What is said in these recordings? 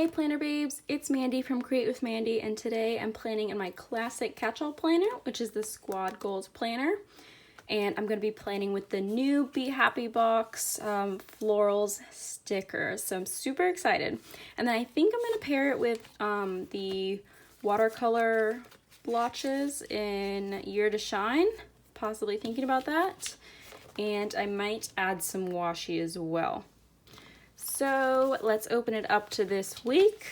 Hey planner babes, it's Mandy from Create with Mandy, and today I'm planning in my classic catch-all planner, which is the Squad Goals planner. And I'm going to be planning with the new Be Happy Box florals stickers, so I'm super excited. And then I think I'm going to pair it with the watercolor blotches in Year to Shine, possibly thinking about that. And I might add some washi as well. So let's open it up to this week.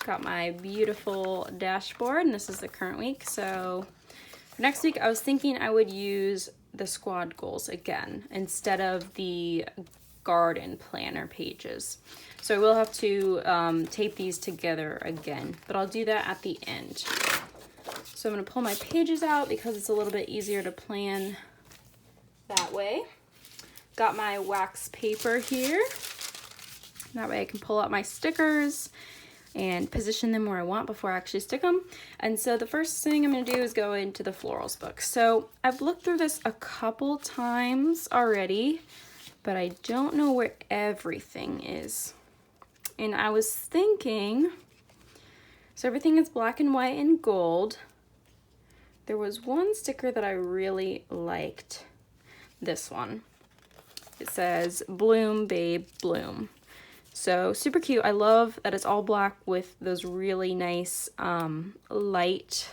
Got my beautiful dashboard, and this is the current week. So for next week, I was thinking I would use the Squad Goals again instead of the garden planner pages. So I will have to tape these together again, but I'll do that at the end. So I'm gonna pull my pages out because it's a little bit easier to plan that way. Got my wax paper here. That way I can pull out my stickers and position them where I want before I actually stick them. And so the first thing I'm gonna do is go into the florals book. So I've looked through this a couple times already, but I don't know where everything is. And I was thinking, so everything is black and white and gold. There was one sticker that I really liked, this one. It says, "Bloom, babe, bloom." So super cute. I love that it's all black with those really nice light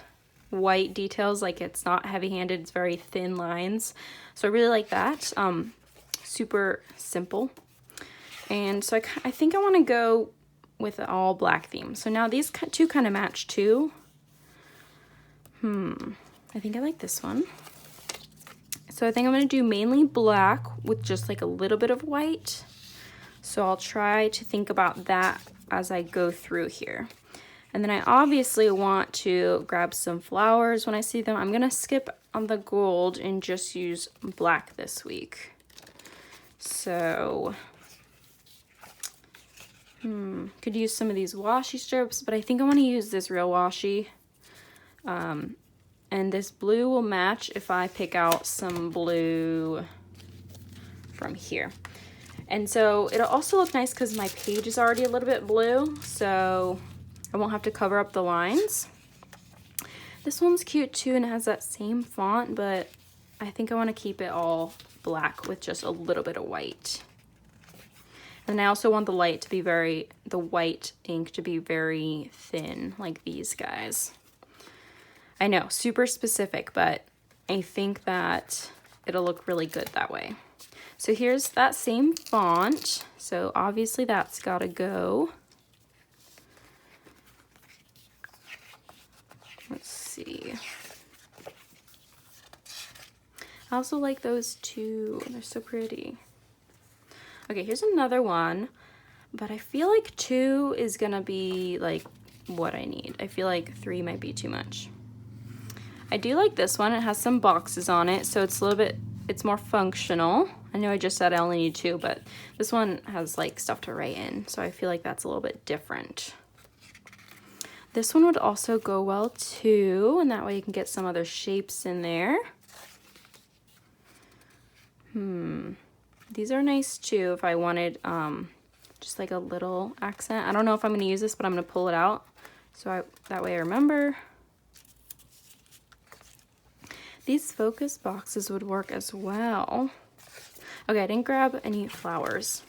white details. Like it's not heavy-handed, it's very thin lines. So I really like that. Super simple. And so I think I want to go with an all black theme. So now these two kind of match too. I think I like this one. So I think I'm going to do mainly black with just like a little bit of white. So I'll try to think about that as I go through here. And then I obviously want to grab some flowers when I see them. I'm going to skip on the gold and just use black this week. So, could use some of these washi strips, but I think I want to use this real washi. And this blue will match if I pick out some blue from here. And so it'll also look nice because my page is already a little bit blue, so I won't have to cover up the lines. This one's cute too, and it has that same font, but I think I want to keep it all black with just a little bit of white. And I also want the light to be the white ink to be very thin, like these guys. I know, super specific, but I think that it'll look really good that way. So here's that same font. So obviously that's gotta go. Let's see. I also like those two, they're so pretty. Okay, here's another one, but I feel like 2 is gonna be like what I need. I feel like 3 might be too much. I do like this one. It has some boxes on it, so it's a little bit, it's more functional. I know I just said I only need 2, but this one has like stuff to write in, so I feel like that's a little bit different. This one would also go well too, and that way you can get some other shapes in there. These are nice too if I wanted just like a little accent. I don't know if I'm going to use this, but I'm going to pull it out so that way I remember. These focus boxes would work as well. Okay, I didn't grab any flowers.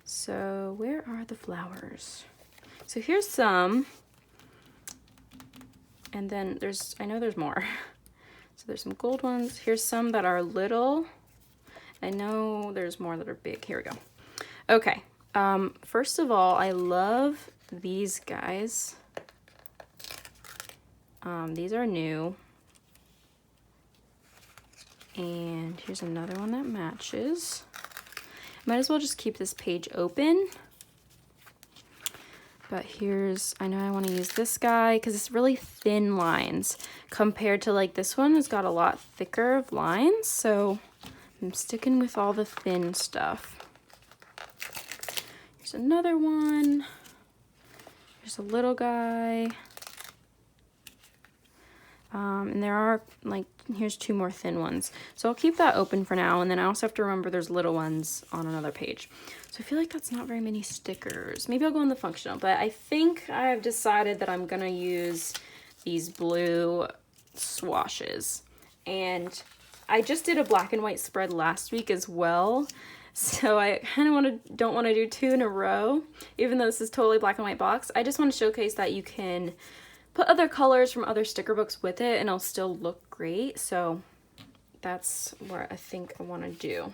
So where are the flowers? So here's some. And then I know there's more. So there's some gold ones. Here's some that are little. I know there's more that are big. Here we go. Okay, first of all, I love these guys. These are new. And here's another one that matches. Might as well just keep this page open. But I know I want to use this guy because it's really thin lines compared to like this one has got a lot thicker of lines. So I'm sticking with all the thin stuff. Here's another one. Here's a little guy. And there are, like, here's 2 more thin ones. So I'll keep that open for now, and then I also have to remember there's little ones on another page. So I feel like that's not very many stickers. Maybe I'll go in the functional, but I think I've decided that I'm gonna use these blue swashes. And I just did a black and white spread last week as well. So I kind of don't want to do 2 in a row, even though this is totally black and white box. I just want to showcase that you can put other colors from other sticker books with it and it'll still look great. So that's what I think I want to do.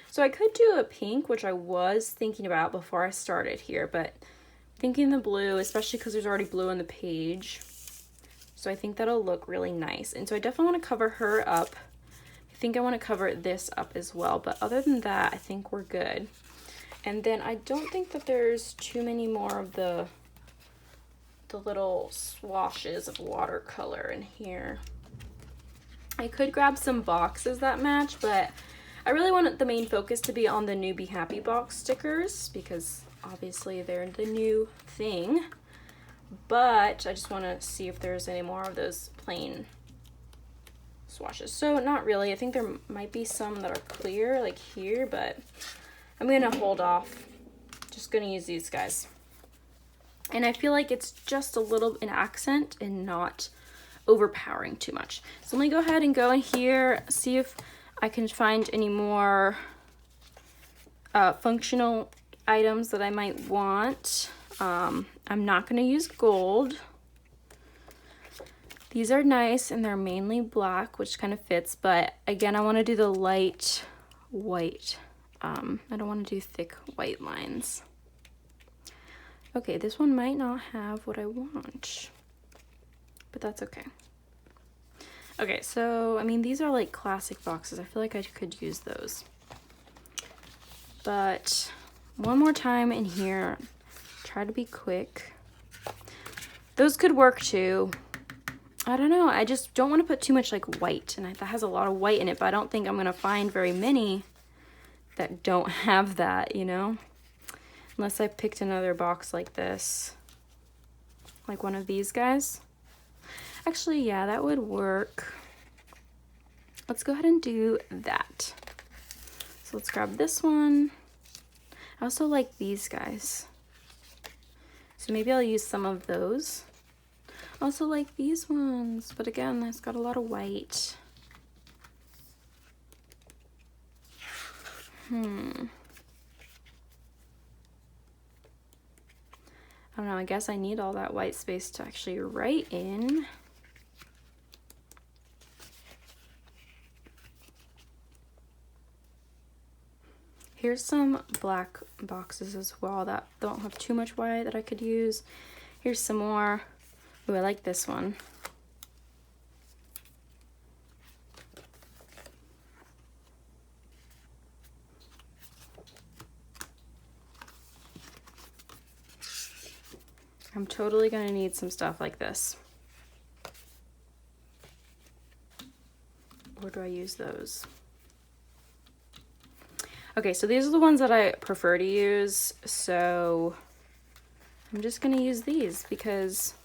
So I could do a pink, which I was thinking about before I started here, but thinking the blue, especially because there's already blue on the page. So I think that'll look really nice. And so I definitely want to cover her up. I think I want to cover this up as well, but other than that, I think we're good. And then I don't think that there's too many more of the little swashes of watercolor in here. I could grab some boxes that match, but I really want the main focus to be on the new Be Happy box stickers because obviously they're the new thing. But I just want to see if there's any more of those plain swashes. So not really. I think there might be some that are clear like here, but I'm gonna hold off. Just gonna use these guys. And I feel like it's just a little an accent and not overpowering too much. So let me go ahead and go in here, see if I can find any more functional items that I might want. I'm not gonna use gold. These are nice and they're mainly black, which kind of fits, but again, I want to do the light white. I don't want to do thick white lines. Okay, this one might not have what I want, but that's okay. Okay, so, I mean, these are like classic boxes. I feel like I could use those. But one more time in here, try to be quick. Those could work too. I don't know, I just don't want to put too much like white, and that has a lot of white in it, but I don't think I'm going to find very many that don't have that, you know? Unless I picked another box like this. Like one of these guys. Actually, yeah, that would work. Let's go ahead and do that. So let's grab this one. I also like these guys. So maybe I'll use some of those. Also like these ones, but again, it's got a lot of white. I don't know, I guess I need all that white space to actually write in. Here's some black boxes as well that don't have too much white that I could use. Here's some more. Ooh, I like this one. I'm totally gonna need some stuff like this. Where do I use those? Okay, so these are the ones that I prefer to use, so I'm just gonna use these because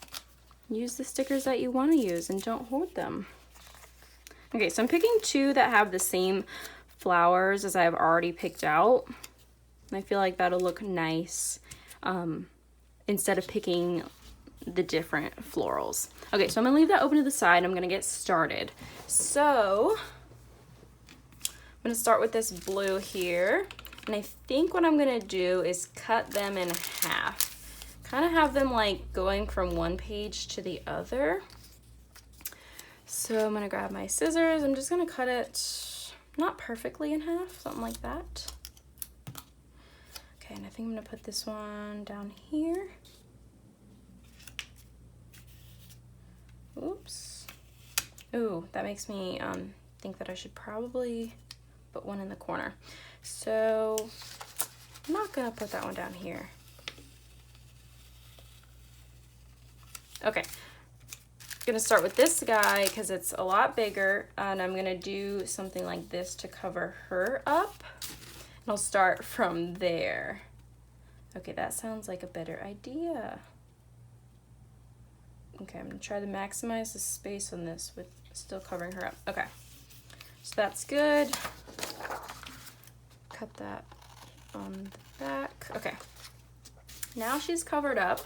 use the stickers that you want to use and don't hoard them. Okay, so I'm picking 2 that have the same flowers as I've already picked out. I feel like that'll look nice instead of picking the different florals. Okay, so I'm gonna leave that open to the side. I'm gonna get started. So I'm gonna start with this blue here. And I think what I'm gonna do is cut them in half. Kind of have them like going from one page to the other. So I'm gonna grab my scissors. I'm just gonna cut it not perfectly in half, something like that. Okay, and I think I'm gonna put this one down here. Oops. Ooh, that makes me think that I should probably put one in the corner. So I'm not gonna put that one down here. Okay, I'm gonna start with this guy because it's a lot bigger, and I'm gonna do something like this to cover her up. And I'll start from there. Okay, that sounds like a better idea. Okay, I'm gonna try to maximize the space on this with still covering her up. Okay, so that's good. Cut that on the back. Okay, now she's covered up.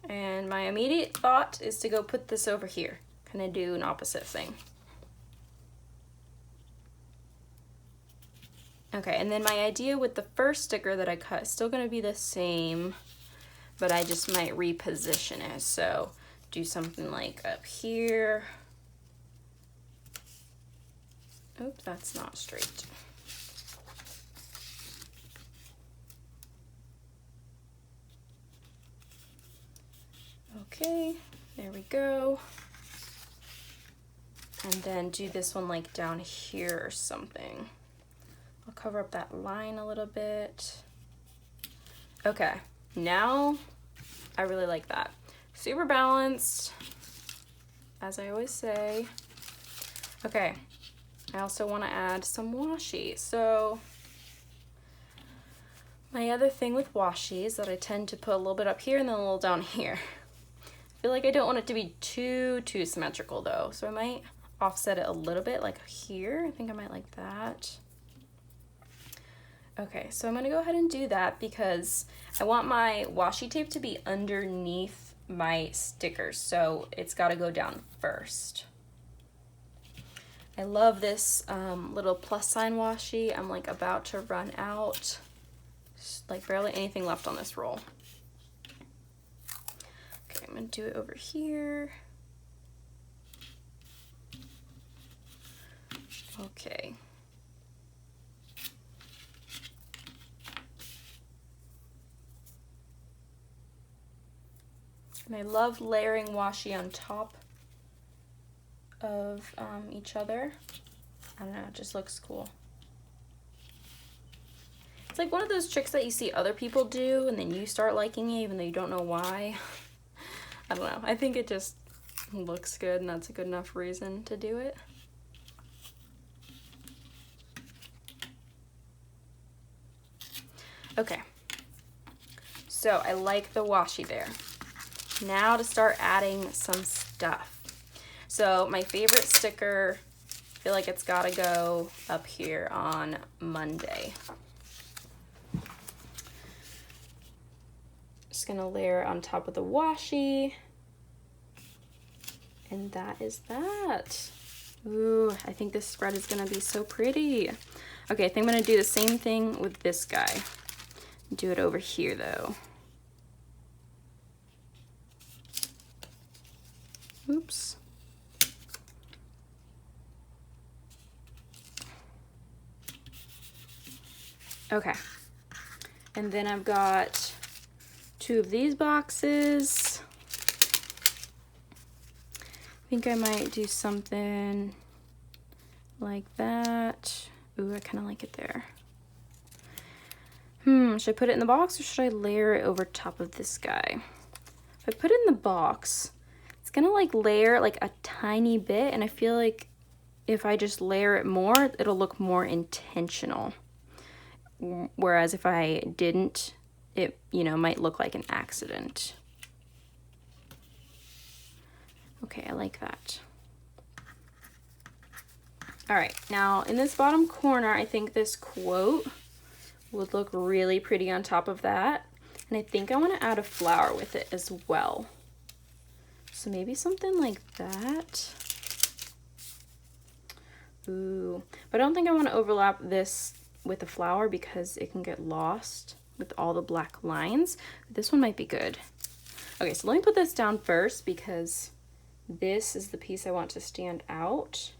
And my immediate thought is to go put this over here, kind of do an opposite thing. Okay, and then my idea with the first sticker that I cut is still gonna be the same, but I just might reposition it. So do something like up here. Oops, that's not straight. Okay, there we go. And then do this one like down here or something. I'll cover up that line a little bit. Okay, now I really like that. Super balanced, as I always say. Okay, I also want to add some washi. So my other thing with washi is that I tend to put a little bit up here and then a little down here. I feel like I don't want it to be too symmetrical though, so I might offset it a little bit, like here. I think I might like that. Okay, so I'm gonna go ahead and do that because I want my washi tape to be underneath my stickers, so it's gotta go down first. I love this little plus sign washi. I'm like about to run out. Just like barely anything left on this roll. Okay, I'm gonna do it over here. Okay. And I love layering washi on top of each other. I don't know, it just looks cool. It's like one of those tricks that you see other people do and then you start liking it even though you don't know why. I don't know, I think it just looks good and that's a good enough reason to do it. Okay, so I like the washi there. Now to start adding some stuff. So my favorite sticker, I feel like it's gotta go up here on Monday. Just gonna layer on top of the washi. And that is that. Ooh, I think this spread is gonna be so pretty. Okay, I think I'm gonna do the same thing with this guy. Do it over here though. Oops. Okay. And then I've got 2 of these boxes. I think I might do something like that. Ooh, I kind of like it there. Should I put it in the box or should I layer it over top of this guy? If I put it in the box, it's gonna like layer like a tiny bit, and I feel like if I just layer it more, it'll look more intentional. Whereas if I didn't, it, you know, might look like an accident. Okay, I like that. All right, now in this bottom corner, I think this quote would look really pretty on top of that. And I think I want to add a flower with it as well. So maybe something like that. Ooh, but I don't think I want to overlap this with the flower because it can get lost with all the black lines. This one might be good. Okay, so let me put this down first because this is the piece I want to stand out.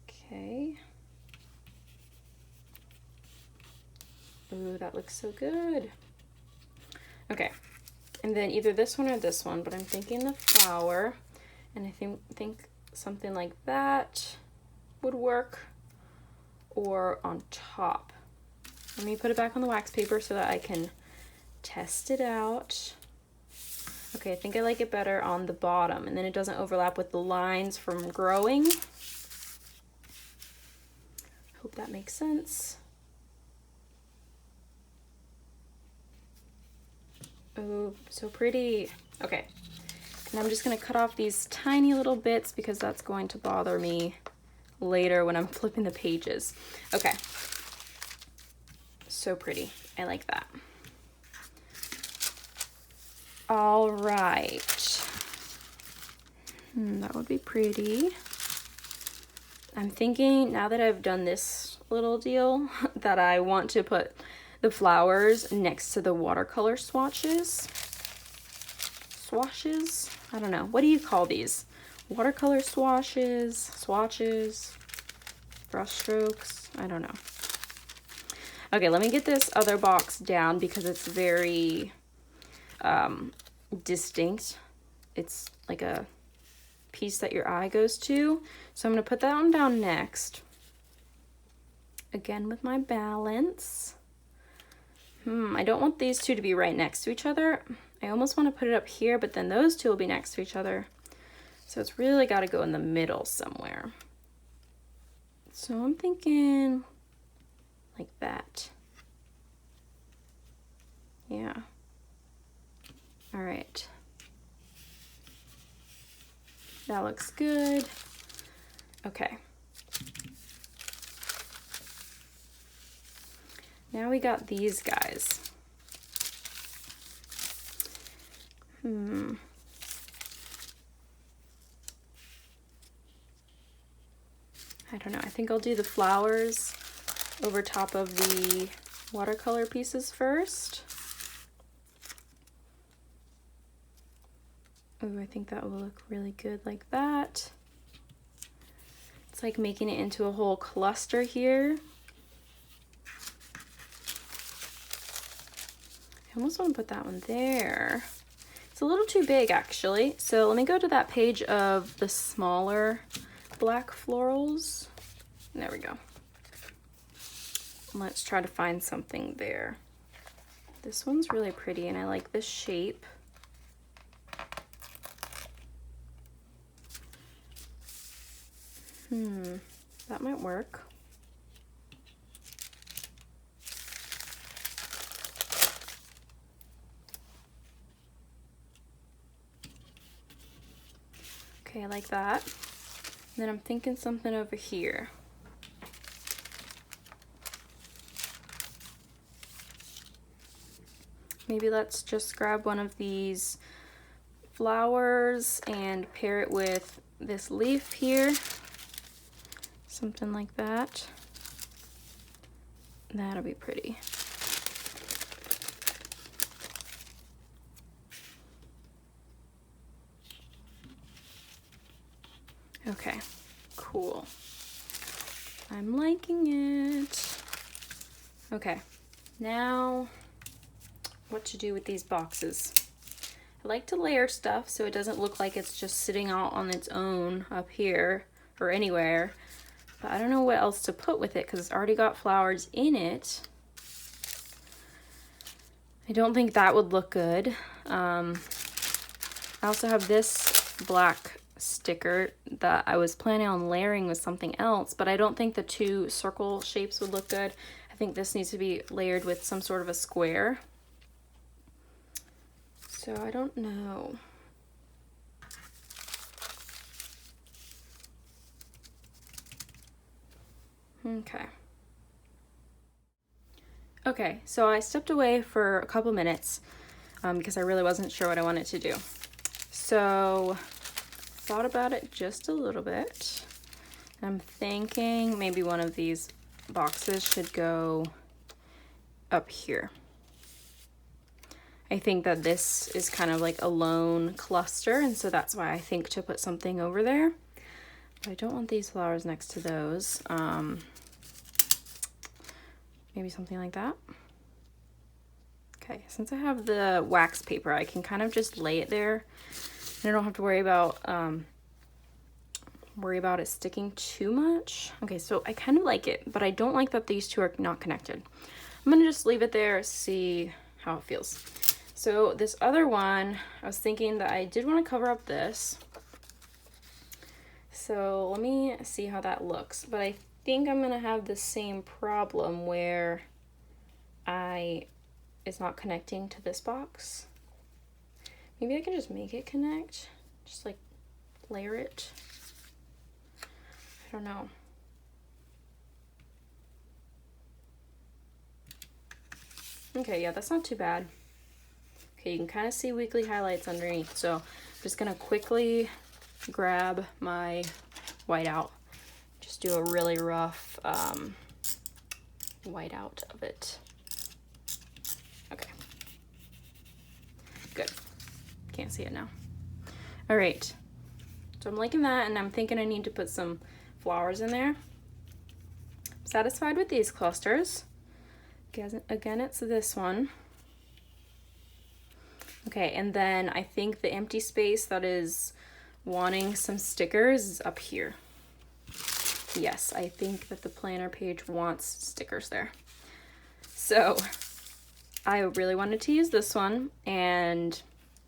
Okay. Ooh, that looks so good. Okay, and then either this one or this one, but I'm thinking the flower, and I think something like that would work, or on top. Let me put it back on the wax paper so that I can test it out. Okay, I think I like it better on the bottom, and then it doesn't overlap with the lines from growing. Hope that makes sense. Oh, so pretty. Okay, and I'm just gonna cut off these tiny little bits because that's going to bother me later when I'm flipping the pages. Okay, so pretty. I like that. All right. That would be pretty. I'm thinking now that I've done this little deal that I want to put the flowers next to the watercolor swatches. Swashes? I don't know. What do you call these? Watercolor swashes, swatches, brush strokes? I don't know. Okay, let me get this other box down because it's very distinct. It's like a piece that your eye goes to. So I'm going to put that one down next. Again with my balance. I don't want these two to be right next to each other. I almost want to put it up here, but then those two will be next to each other. So it's really got to go in the middle somewhere. So I'm thinking like that. Yeah. All right. That looks good. Okay. Now we got these guys. I don't know. I think I'll do the flowers over top of the watercolor pieces first. Oh, I think that will look really good like that. It's like making it into a whole cluster here. I almost want to put that one there. It's a little too big actually. So let me go to that page of the smaller black florals. There we go. Let's try to find something there. This one's really pretty and I like this shape. That might work. Okay, I like that. And then I'm thinking something over here. Maybe let's just grab one of these flowers and pair it with this leaf here. Something like that. That'll be pretty. Okay, cool. I'm liking it. Okay, now what to do with these boxes. I like to layer stuff so it doesn't look like it's just sitting out on its own up here or anywhere. But I don't know what else to put with it because it's already got flowers in it. I don't think that would look good. I also have this black sticker that I was planning on layering with something else, but I don't think the two circle shapes would look good. I think this needs to be layered with some sort of a square. So I don't know. Okay. Okay, so I stepped away for a couple minutes because I really wasn't sure what I wanted to do. So thought about it just a little bit. I'm thinking maybe one of these boxes should go up here. I think that this is kind of like a lone cluster, and so that's why I think to put something over there. But I don't want these flowers next to those. Maybe something like that. Okay, since I have the wax paper, I can kind of just lay it there. And I don't have to worry about it sticking too much. Okay, so I kind of like it, but I don't like that these two are not connected. I'm gonna just leave it there, see how it feels. So this other one, I was thinking that I did want to cover up this. So let me see how that looks. But I think I'm gonna have the same problem where it's not connecting to this box. Maybe I can just make it connect. Just like layer it. I don't know. Okay, yeah, that's not too bad. Okay, you can kind of see weekly highlights underneath. So I'm just gonna quickly grab my whiteout. Just do a really rough whiteout of it. Okay. Good. Can't see it now. All right. So I'm liking that, and I'm thinking I need to put some flowers in there. I'm satisfied with these clusters. Again, it's this one. Okay, and then I think the empty space that is wanting some stickers is up here. Yes, I think that the planner page wants stickers there. So I really wanted to use this one, and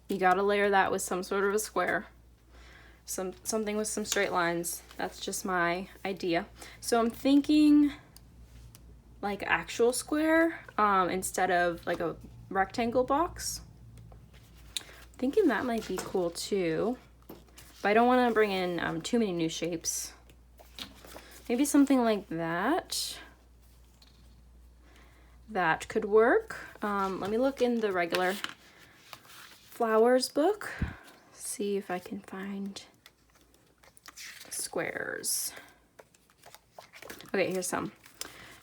you gotta layer that with some sort of a square. Something with some straight lines. That's just my idea. So I'm thinking like actual square instead of like a rectangle box. Thinking that might be cool too, but I don't want to bring in too many new shapes. Maybe something like that. That could work. Let me look in the regular flowers book, see if I can find squares. Okay, here's some.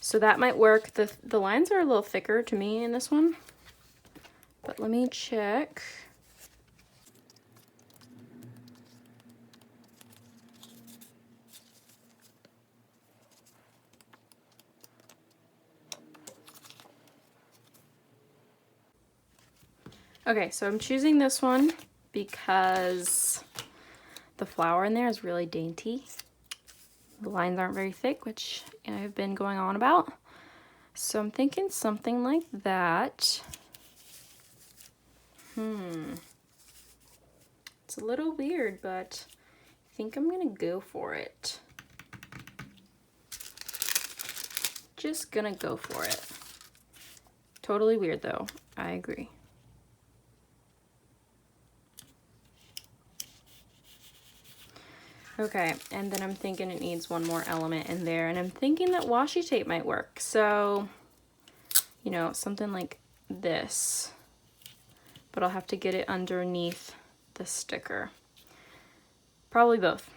So that might work. The lines are a little thicker to me in this one, but let me check. Okay, so I'm choosing this one because the flower in there is really dainty. The lines aren't very thick, which I've been going on about. So I'm thinking something like that. It's a little weird, but I think I'm gonna go for it. Just gonna go for it. Totally weird though, I agree. Okay, and then I'm thinking it needs one more element in there, and I'm thinking that washi tape might work. So, you know, something like this, but I'll have to get it underneath the sticker. Probably both.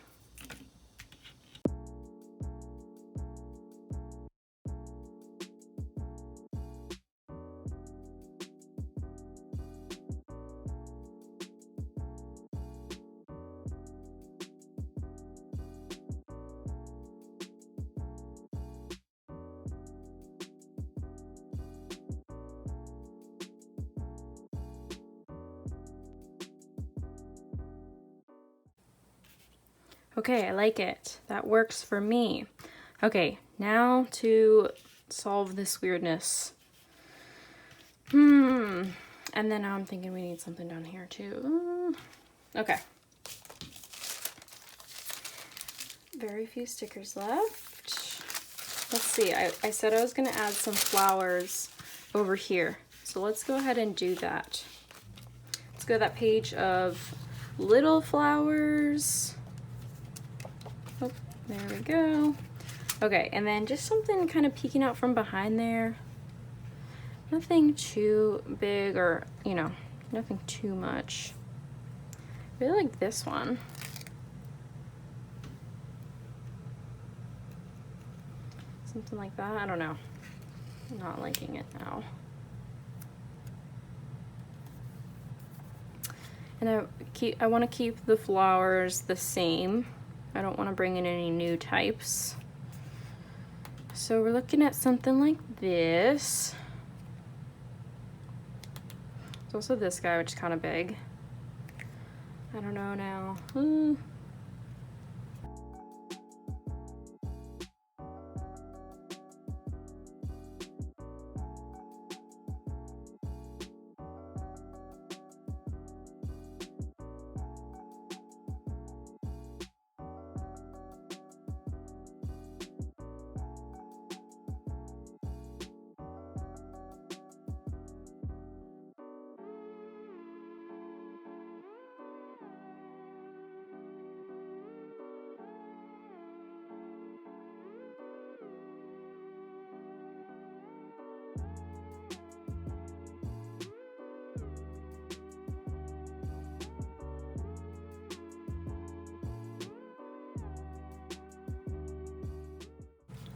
Okay, I like it. That works for me. Okay, now to solve this weirdness. And then now I'm thinking we need something down here too. Okay. Very few stickers left. Let's see, I said I was gonna add some flowers over here. So let's go ahead and do that. Let's go to that page of little flowers. Oh, there we go. Okay, and then just something kind of peeking out from behind there. Nothing too big or, you know, nothing too much. I really like this one. Something like that, I don't know. I'm not liking it now. And I want to keep the flowers the same. I don't want to bring in any new types. So we're looking at something like this. There's also this guy, which is kind of big. I don't know now.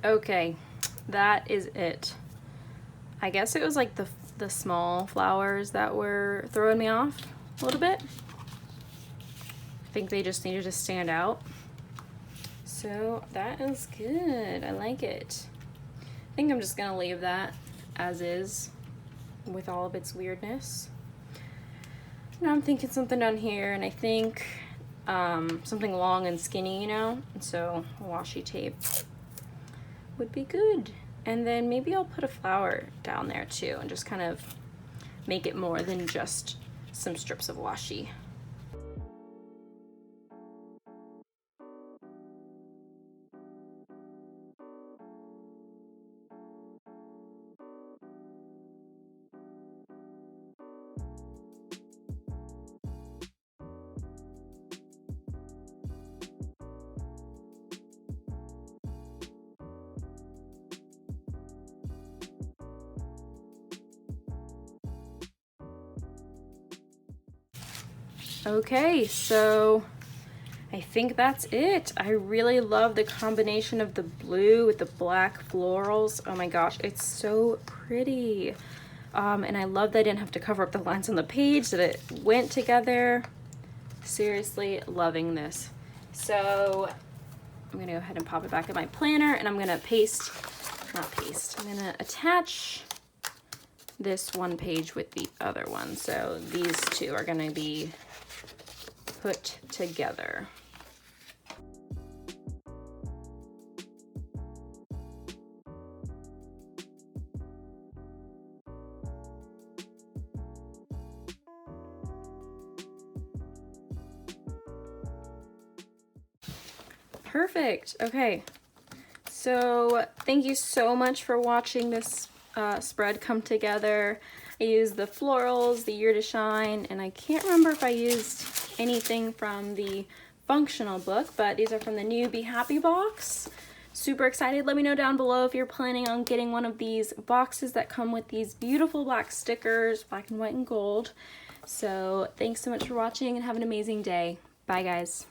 Okay, that is it. I guess it was like the small flowers that were throwing me off a little bit. I think they just needed to stand out. So that is good. I like it. I think I'm just gonna leave that as is with all of its weirdness. Now I'm thinking something down here, and I think something long and skinny, you know? So washi tape would be good. And then maybe I'll put a flower down there too and just kind of make it more than just some strips of washi. Okay, so I think that's it. I really love the combination of the blue with the black florals. Oh my gosh, it's so pretty. And I love that I didn't have to cover up the lines on the page, that it went together. Seriously loving this. So I'm gonna go ahead and pop it back in my planner, and I'm gonna I'm gonna attach this one page with the other one. So these two are gonna be put together. Perfect. Okay, so thank you so much for watching this spread come together. I used the florals, the Year to Shine, and I can't remember if I used anything from the functional book, but these are from the new Be Happy box. Super excited. Let me know down below if you're planning on getting one of these boxes that come with these beautiful black stickers, black and white and gold. So thanks so much for watching, and have an amazing day. Bye guys.